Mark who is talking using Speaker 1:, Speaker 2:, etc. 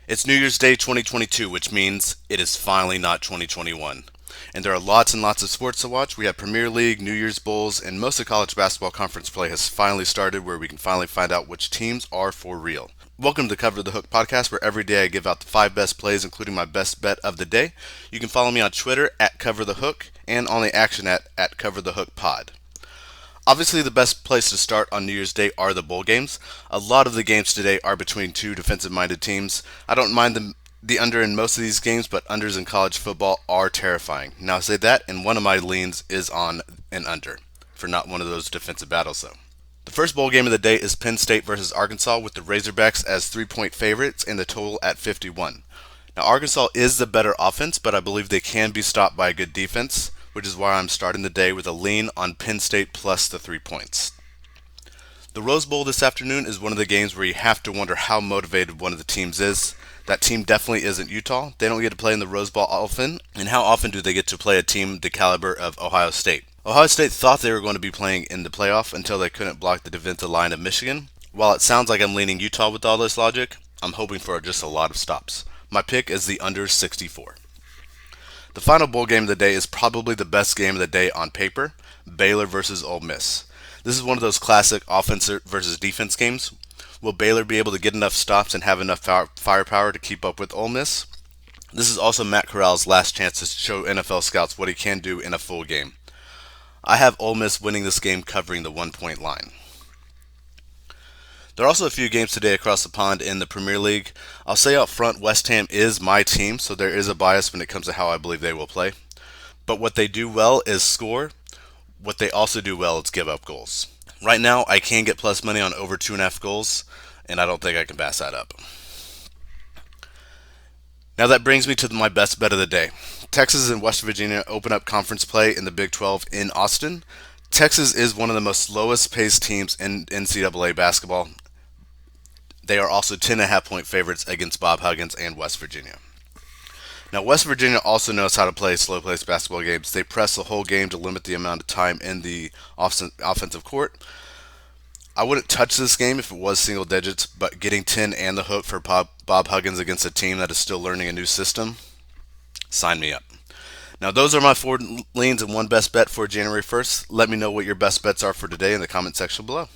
Speaker 1: It's New Year's Day 2022, which means it is finally not 2021. And there are lots and lots of sports to watch. We have Premier League, New Year's Bowls, and most of college basketball conference play has finally started where we can finally find out which teams are for real. Welcome to the Cover the Hook podcast, where every day I give out the 5 best plays, including my best bet of the day. You can follow me on Twitter at Cover the Hook and on the action at Cover the Hook Pod. Obviously, the best place to start on New Year's Day are the bowl games. A lot of the games today are between two defensive-minded teams. I don't mind the under in most of these games, but unders in college football are terrifying. Now, I say that, and one of my leans is on an under, for not one of those defensive battles, though. The first bowl game of the day is Penn State versus Arkansas, with the Razorbacks as 3-point favorites and the total at 51. Now, Arkansas is the better offense, but I believe they can be stopped by a good defense, which is why I'm starting the day with a lean on Penn State plus the 3 points. The Rose Bowl this afternoon is one of the games where you have to wonder how motivated one of the teams is. That team definitely isn't Utah. They don't get to play in the Rose Bowl often, and how often do they get to play a team the caliber of Ohio State? Ohio State thought they were going to be playing in the playoff until they couldn't block the defensive line of Michigan. While it sounds like I'm leaning Utah with all this logic, I'm hoping for just a lot of stops. My pick is the under 64. The final bowl game of the day is probably the best game of the day on paper, Baylor versus Ole Miss. This is one of those classic offense versus defense games. Will Baylor be able to get enough stops and have enough firepower to keep up with Ole Miss? This is also Matt Corral's last chance to show NFL scouts what he can do in a full game. I have Ole Miss winning this game covering the 1-point line. There are also a few games today across the pond in the Premier League. I'll say up front, West Ham is my team, so there is a bias when it comes to how I believe they will play. But what they do well is score. What they also do well is give up goals. Right now, I can get plus money on over 2.5 goals, and I don't think I can pass that up. Now that brings me to my best bet of the day. Texas and West Virginia open up conference play in the Big 12 in Austin. Texas is one of the most lowest paced teams in NCAA basketball. They are also 10.5-point favorites against Bob Huggins and West Virginia. Now, West Virginia also knows how to play slow-paced basketball games. They press the whole game to limit the amount of time in the offensive court. I wouldn't touch this game if it was single digits, but getting 10 and the hook for Bob Huggins against a team that is still learning a new system, sign me up. Now, those are my 4 leans and one best bet for January 1st. Let me know what your best bets are for today in the comment section below.